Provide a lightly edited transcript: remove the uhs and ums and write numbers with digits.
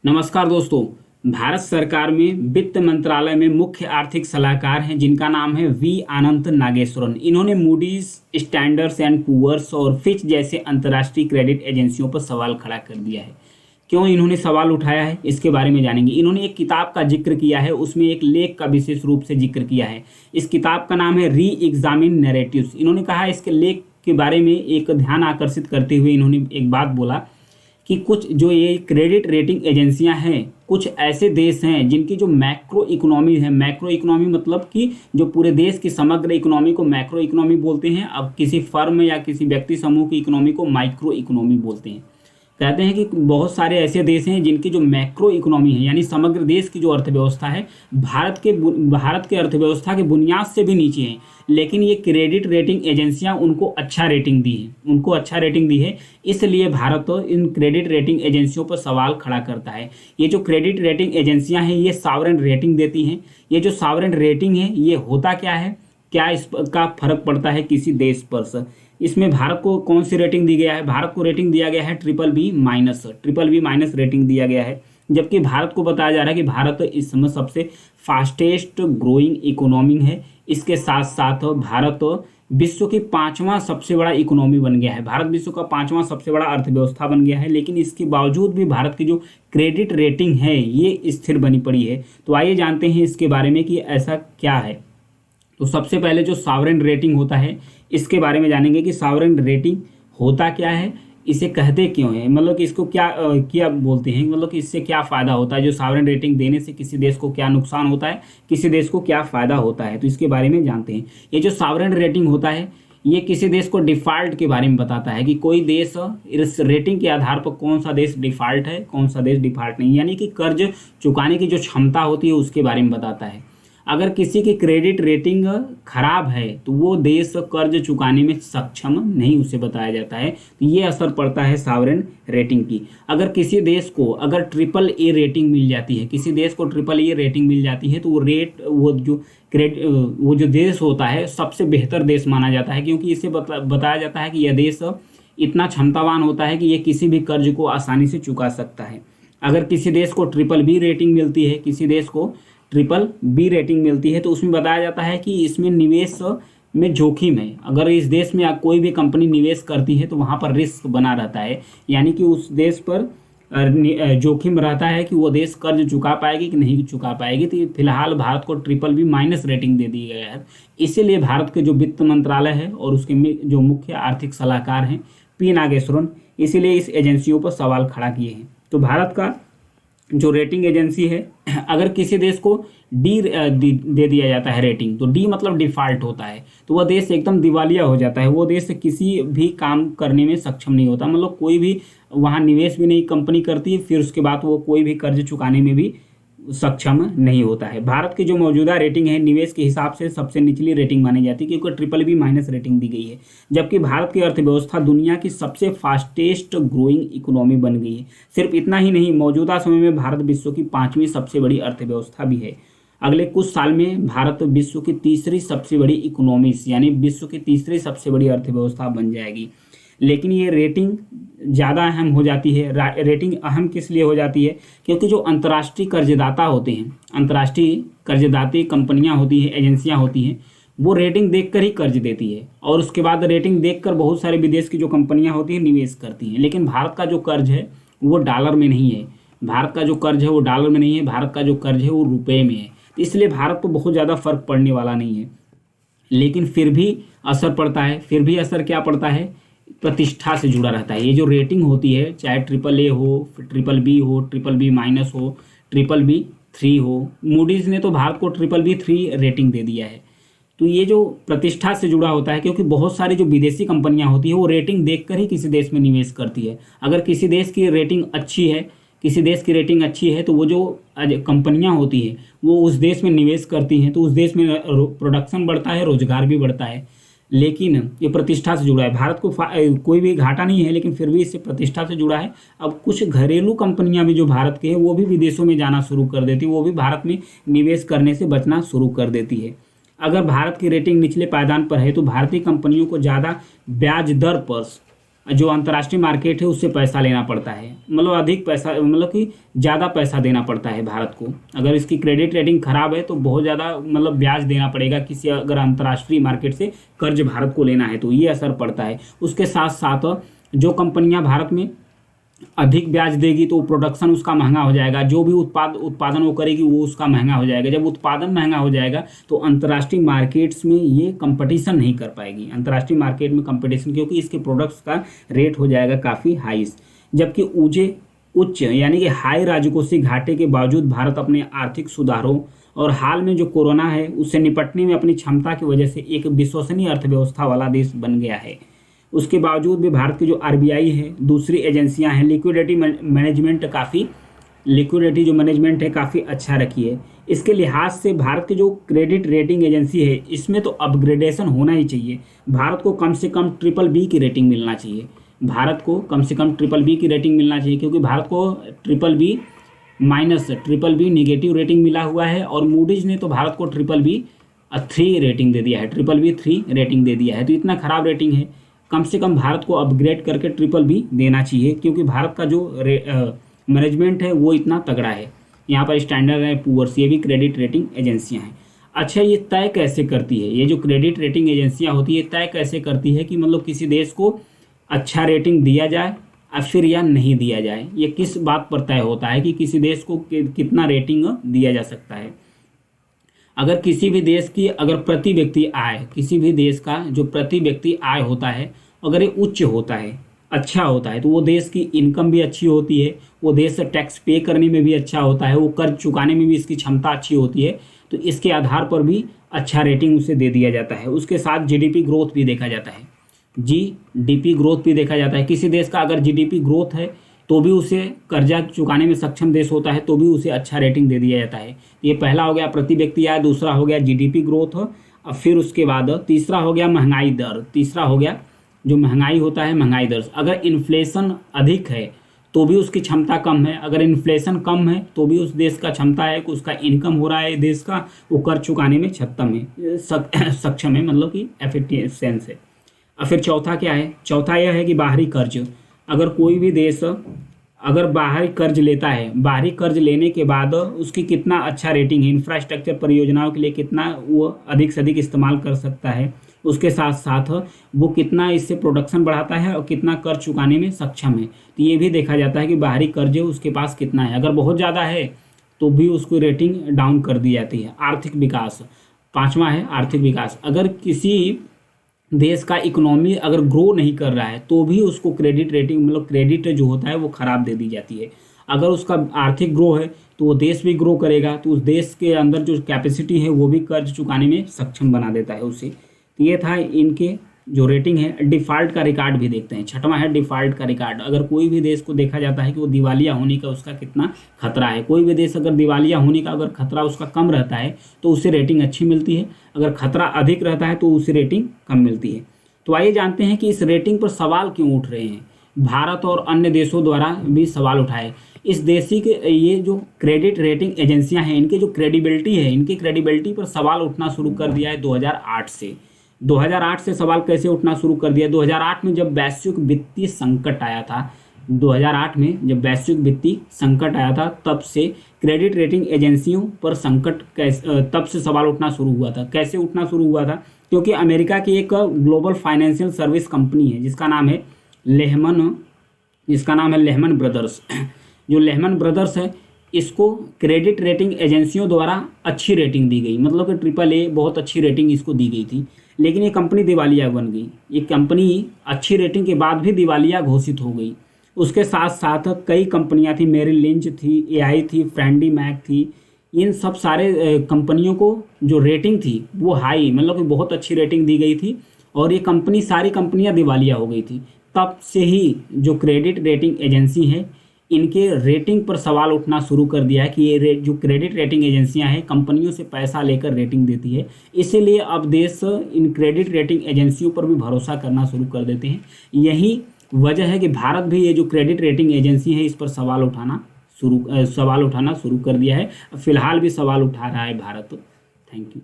नमस्कार दोस्तों। भारत सरकार में वित्त मंत्रालय में मुख्य आर्थिक सलाहकार हैं जिनका नाम है वी आनंद नागेश्वरन। इन्होंने मूडीज, स्टैंडर्ड्स एंड पुअर्स और फिच जैसे अंतर्राष्ट्रीय क्रेडिट एजेंसियों पर सवाल खड़ा कर दिया है। क्यों इन्होंने सवाल उठाया है, इसके बारे में जानेंगे। इन्होंने एक किताब का जिक्र किया है, उसमें एक लेख का विशेष रूप से जिक्र किया है। इस किताब का नाम है री एग्जामिन नैरेटिव्स। इन्होंने कहा इसके लेख के बारे में एक ध्यान आकर्षित करते हुए इन्होंने एक बात बोला कि कुछ जो ये क्रेडिट रेटिंग एजेंसियां हैं, कुछ ऐसे देश हैं जिनकी जो मैक्रो इकोनॉमी है, मैक्रो इकोनॉमी मतलब कि जो पूरे देश की समग्र इकोनॉमी को मैक्रो इकोनॉमी बोलते हैं। अब किसी फर्म या किसी व्यक्ति समूह की इकोनॉमी को माइक्रो इकोनॉमी बोलते हैं। कहते हैं कि बहुत सारे ऐसे देश हैं जिनकी जो मैक्रो इकोनॉमी है, यानी समग्र देश की जो अर्थव्यवस्था है, भारत के अर्थव्यवस्था के बुनियाद से भी नीचे है, लेकिन ये क्रेडिट रेटिंग एजेंसियां उनको अच्छा रेटिंग दी है। इसलिए भारत इन क्रेडिट रेटिंग एजेंसियों पर सवाल खड़ा करता है। ये जो क्रेडिट रेटिंग एजेंसियां हैं ये सॉवरेन रेटिंग देती हैं। ये जो सॉवरेन रेटिंग है ये होता क्या है, क्या इसका फर्क पड़ता है किसी देश पर सर? इसमें भारत को कौन सी रेटिंग दी गया है? भारत को रेटिंग दिया गया है ट्रिपल बी माइनस रेटिंग दिया गया है। जबकि भारत को बताया जा रहा है कि भारत इस समय सबसे फास्टेस्ट ग्रोइंग इकोनॉमी है। इसके साथ साथ भारत विश्व की पांचवा सबसे बड़ा इकोनॉमी बन गया है। भारत विश्व का पांचवा सबसे बड़ा अर्थव्यवस्था बन गया है, लेकिन इसके बावजूद भी भारत की जो क्रेडिट रेटिंग है ये स्थिर बनी पड़ी है। तो आइए जानते हैं इसके बारे में कि ऐसा क्या है। तो सबसे पहले जो सॉवरेन रेटिंग होता है इसके बारे में जानेंगे कि सॉवरेन रेटिंग होता क्या है, इसे कहते क्यों है, मतलब कि इसको क्या बोलते हैं, मतलब कि इससे क्या फ़ायदा होता है, जो सॉवरेन रेटिंग देने से किसी देश को क्या नुकसान होता है, किसी देश को क्या फ़ायदा होता है। तो इसके बारे में जानते हैं। ये जो सॉवरेन रेटिंग होता है ये किसी देश को डिफ़ॉल्ट के बारे में बताता है कि कोई देश इस रेटिंग के आधार पर कौन सा देश डिफ़ॉल्ट है, कौन सा देश डिफ़ॉल्ट नहीं, यानी कि कर्ज चुकाने की जो क्षमता होती है उसके बारे में बताता है। अगर किसी की क्रेडिट रेटिंग खराब है तो वो देश कर्ज चुकाने में सक्षम नहीं, उसे बताया जाता है। तो ये असर पड़ता है सॉवरेन रेटिंग की। अगर किसी देश को अगर ट्रिपल ए रेटिंग मिल जाती है, किसी देश को ट्रिपल ए रेटिंग मिल जाती है तो वो जो देश होता है सबसे बेहतर देश माना जाता है, क्योंकि इसे बताया जाता है कि यह देश इतना क्षमतावान होता है कि ये किसी भी कर्ज को आसानी से चुका सकता है। अगर किसी देश को ट्रिपल बी रेटिंग मिलती है, किसी देश को ट्रिपल बी रेटिंग मिलती है तो उसमें बताया जाता है कि इसमें निवेश में जोखिम है। अगर इस देश में कोई भी कंपनी निवेश करती है तो वहाँ पर रिस्क बना रहता है, यानी कि उस देश पर जोखिम रहता है कि वो देश कर्ज चुका पाएगी कि नहीं चुका पाएगी। तो फिलहाल भारत को ट्रिपल बी माइनस रेटिंग दे दी गई है। इसीलिए भारत के जो वित्त मंत्रालय है और उसके जो मुख्य आर्थिक सलाहकार हैं पी नागेश्वरन, इसीलिए इस एजेंसियों पर सवाल खड़ा किए हैं। तो भारत का जो रेटिंग एजेंसी है, अगर किसी देश को डी दे दिया जाता है रेटिंग, तो डी मतलब डिफ़ॉल्ट होता है, तो वह देश एकदम दिवालिया हो जाता है। वो देश किसी भी काम करने में सक्षम नहीं होता, मतलब कोई भी वहाँ निवेश भी नहीं कंपनी करती है, फिर उसके बाद वो कोई भी कर्ज चुकाने में भी सक्षम नहीं होता है। भारत की जो मौजूदा रेटिंग है निवेश के हिसाब से सबसे निचली रेटिंग मानी जाती है, क्योंकि ट्रिपल बी माइनस रेटिंग दी गई है। जबकि भारत की अर्थव्यवस्था दुनिया की सबसे फास्टेस्ट ग्रोइंग इकोनॉमी बन गई है। सिर्फ इतना ही नहीं, मौजूदा समय में भारत विश्व की पांचवी सबसे बड़ी अर्थव्यवस्था भी है। अगले कुछ साल में भारत विश्व की तीसरी सबसे बड़ी इकोनॉमी यानी विश्व की तीसरी सबसे बड़ी अर्थव्यवस्था बन जाएगी। लेकिन ये रेटिंग ज़्यादा अहम हो जाती है। रेटिंग अहम किस लिए हो जाती है? क्योंकि जो अंतर्राष्ट्रीय कर्जदाता होते हैं, अंतर्राष्ट्रीय कर्जदाती कंपनियां होती हैं, एजेंसियां होती हैं, वो रेटिंग देखकर ही कर्ज देती है और उसके बाद रेटिंग देखकर बहुत सारे विदेश की जो कंपनियां होती हैं निवेश करती हैं। लेकिन भारत का जो कर्ज है वो डॉलर में नहीं है, भारत का जो कर्ज है वो डॉलर में नहीं है, भारत का जो कर्ज है वो रुपये में है। इसलिए भारत को बहुत ज़्यादा फर्क पड़ने वाला नहीं है, लेकिन फिर भी असर पड़ता है। फिर भी असर क्या पड़ता है? प्रतिष्ठा से जुड़ा रहता है। ये जो रेटिंग होती है, चाहे ट्रिपल ए हो, ट्रिपल बी हो, ट्रिपल बी माइनस हो, ट्रिपल बी 3 हो, मूडीज़ ने तो भारत को ट्रिपल बी 3 रेटिंग दे दिया है। तो ये जो प्रतिष्ठा से जुड़ा होता है, क्योंकि बहुत सारी जो विदेशी कंपनियां होती है वो रेटिंग देखकर ही किसी देश में निवेश करती है। अगर किसी देश की रेटिंग अच्छी है, किसी देश की रेटिंग अच्छी है तो वो जो कंपनियां होती हैं वो उस देश में निवेश करती हैं, तो उस देश में प्रोडक्शन बढ़ता है, रोजगार भी बढ़ता है। लेकिन ये प्रतिष्ठा से जुड़ा है। भारत को कोई भी घाटा नहीं है, लेकिन फिर भी इससे प्रतिष्ठा से जुड़ा है। अब कुछ घरेलू कंपनियां भी जो भारत के हैं वो भी विदेशों में जाना शुरू कर देती है, वो भी भारत में निवेश करने से बचना शुरू कर देती है। अगर भारत की रेटिंग निचले पायदान पर है तो भारतीय कंपनियों को ज़्यादा ब्याज दर पर जो अंतर्राष्ट्रीय मार्केट है उससे पैसा लेना पड़ता है, मतलब अधिक पैसा, मतलब कि ज़्यादा पैसा देना पड़ता है भारत को। अगर इसकी क्रेडिट रेटिंग खराब है तो बहुत ज़्यादा मतलब ब्याज देना पड़ेगा किसी, अगर अंतर्राष्ट्रीय मार्केट से कर्ज भारत को लेना है तो ये असर पड़ता है। उसके साथ साथ जो कंपनियां भारत में अधिक ब्याज देगी तो प्रोडक्शन उसका महंगा हो जाएगा, जो भी उत्पादन वो करेगी वो उसका महंगा हो जाएगा। जब उत्पादन महंगा हो जाएगा तो अंतर्राष्ट्रीय मार्केट्स में ये कंपटीशन नहीं कर पाएगी, अंतर्राष्ट्रीय मार्केट में कंपटीशन, क्योंकि इसके प्रोडक्ट्स का रेट हो जाएगा काफ़ी हाई। जबकि उच्च यानी कि हाई राजकोषीय घाटे के बावजूद भारत अपने आर्थिक सुधारों और हाल में जो कोरोना है उससे निपटने में अपनी क्षमता की वजह से एक विश्वसनीय अर्थव्यवस्था वाला देश बन गया है। उसके बावजूद भी भारत की जो आरबीआई है, दूसरी एजेंसियां हैं, लिक्विडिटी जो मैनेजमेंट है काफ़ी अच्छा रखी है। इसके लिहाज से भारत की जो क्रेडिट रेटिंग एजेंसी है इसमें तो अपग्रेडेशन होना ही चाहिए। भारत को कम से कम BBB की रेटिंग मिलना चाहिए, भारत को कम से कम BBB की रेटिंग मिलना चाहिए, क्योंकि भारत को BBB- निगेटिव रेटिंग मिला हुआ है और मूडीज ने तो भारत को BBB3 रेटिंग दे दिया है, BBB3 रेटिंग दे दिया है। तो इतना खराब रेटिंग है, कम से कम भारत को अपग्रेड करके BBB देना चाहिए, क्योंकि भारत का जो मैनेजमेंट है वो इतना तगड़ा है। यहाँ पर स्टैंडर्ड एंड पुअर्स, ये भी क्रेडिट रेटिंग एजेंसियाँ हैं। अच्छा, ये तय कैसे करती है, ये जो क्रेडिट रेटिंग एजेंसियाँ होती है तय कैसे करती है कि मतलब किसी देश को अच्छा रेटिंग दिया जाए और फिर या नहीं दिया जाए? ये किस बात पर तय होता है कि किसी देश को कितना रेटिंग दिया जा सकता है? अगर किसी भी देश की अगर प्रति व्यक्ति आय, किसी भी देश का जो प्रति व्यक्ति आय होता है अगर ये उच्च होता है, अच्छा होता है, तो वो देश की इनकम भी अच्छी होती है, वो देश टैक्स पे करने में भी अच्छा होता है, वो कर्ज चुकाने में भी इसकी क्षमता अच्छी होती है, तो इसके आधार पर भी अच्छा रेटिंग उसे दे दिया जाता है। उसके साथ जीडीपी ग्रोथ भी देखा जाता है, जीडीपी ग्रोथ भी देखा जाता है। किसी देश का अगर जीडीपी ग्रोथ है तो भी उसे कर्जा चुकाने में सक्षम देश होता है तो भी उसे अच्छा रेटिंग दे दिया जाता है। ये पहला हो गया प्रति व्यक्ति आय, दूसरा हो गया जीडीपी ग्रोथ, और फिर उसके बाद तीसरा हो गया महंगाई दर। तीसरा हो गया जो महंगाई होता है, महंगाई दर। अगर इन्फ्लेशन अधिक है तो भी उसकी क्षमता कम है, अगर इन्फ्लेशन कम है तो भी उस देश का क्षमता है कि उसका इनकम हो रहा है देश का, वो कर चुकाने में सक्षम है, मतलब कि एफिशिएंस है। और फिर चौथा क्या है? चौथा यह है कि बाहरी कर्ज। अगर कोई भी देश अगर बाहरी कर्ज लेता है, बाहरी कर्ज लेने के बाद उसकी कितना अच्छा रेटिंग है, इंफ्रास्ट्रक्चर परियोजनाओं के लिए कितना वो अधिक से अधिक इस्तेमाल कर सकता है, उसके साथ साथ वो कितना इससे प्रोडक्शन बढ़ाता है और कितना कर चुकाने में सक्षम है, तो ये भी देखा जाता है कि बाहरी कर्ज उसके पास कितना है। अगर बहुत ज़्यादा है तो भी उसको रेटिंग डाउन कर दी जाती है। आर्थिक विकास, पांचवा है आर्थिक विकास। अगर किसी देश का इकोनॉमी अगर ग्रो नहीं कर रहा है तो भी उसको क्रेडिट रेटिंग, मतलब क्रेडिट जो होता है वो खराब दे दी जाती है। अगर उसका आर्थिक ग्रो है तो वो देश भी ग्रो करेगा, तो उस देश के अंदर जो कैपेसिटी है वो भी कर्ज चुकाने में सक्षम बना देता है उसे। तो ये था इनके जो रेटिंग है। डिफ़ॉल्ट का रिकॉर्ड भी देखते हैं। छठवां है डिफ़ॉल्ट का रिकॉर्ड। अगर कोई भी देश को देखा जाता है कि वो दिवालिया होने का उसका कितना खतरा है, कोई भी देश अगर दिवालिया होने का अगर खतरा उसका कम रहता है तो उसे रेटिंग अच्छी मिलती है, अगर खतरा अधिक रहता है तो उसे रेटिंग कम मिलती है। तो आइए जानते हैं कि इस रेटिंग पर सवाल क्यों उठ रहे हैं। भारत और अन्य देशों द्वारा भी सवाल उठाए। इस देशी के ये जो क्रेडिट रेटिंग एजेंसियां हैं इनके जो क्रेडिबिलिटी है, इनकी क्रेडिबिलिटी पर सवाल उठना शुरू कर दिया है 2008 से। 2008 से सवाल कैसे उठना शुरू कर दिया? 2008 में जब वैश्विक वित्तीय संकट आया था, 2008 में जब वैश्विक वित्तीय संकट आया था तब से क्रेडिट रेटिंग एजेंसियों पर संकट तब से सवाल उठना शुरू हुआ था। कैसे उठना शुरू हुआ था? क्योंकि अमेरिका की एक ग्लोबल फाइनेंशियल सर्विस कंपनी है जिसका नाम है लेहमन ब्रदर्स। जो लेहमन ब्रदर्स है इसको क्रेडिट रेटिंग एजेंसियों द्वारा अच्छी रेटिंग दी गई, मतलब कि AAA बहुत अच्छी रेटिंग इसको दी गई थी, लेकिन ये कंपनी दिवालिया बन गई। ये कंपनी अच्छी रेटिंग के बाद भी दिवालिया घोषित हो गई। उसके साथ साथ कई कंपनियां थी, मेरिल लिंच थी, AI थी, फ्रेंडी मैक थी। इन सब सारे कंपनियों को जो रेटिंग थी वो हाई, मतलब कि बहुत अच्छी रेटिंग दी गई थी और ये सारी कंपनियां दिवालिया हो गई थी। तब से ही जो क्रेडिट रेटिंग एजेंसी है इनके रेटिंग पर सवाल उठना शुरू कर दिया है कि ये जो क्रेडिट रेटिंग एजेंसियां हैं कंपनियों से पैसा लेकर रेटिंग देती है, इसीलिए अब देश इन क्रेडिट रेटिंग एजेंसियों पर भी भरोसा करना शुरू कर देते हैं। यही वजह है कि भारत भी ये जो क्रेडिट रेटिंग एजेंसी है इस पर सवाल उठाना शुरू कर दिया है। फिलहाल भी सवाल उठा रहा है भारत। Thank you.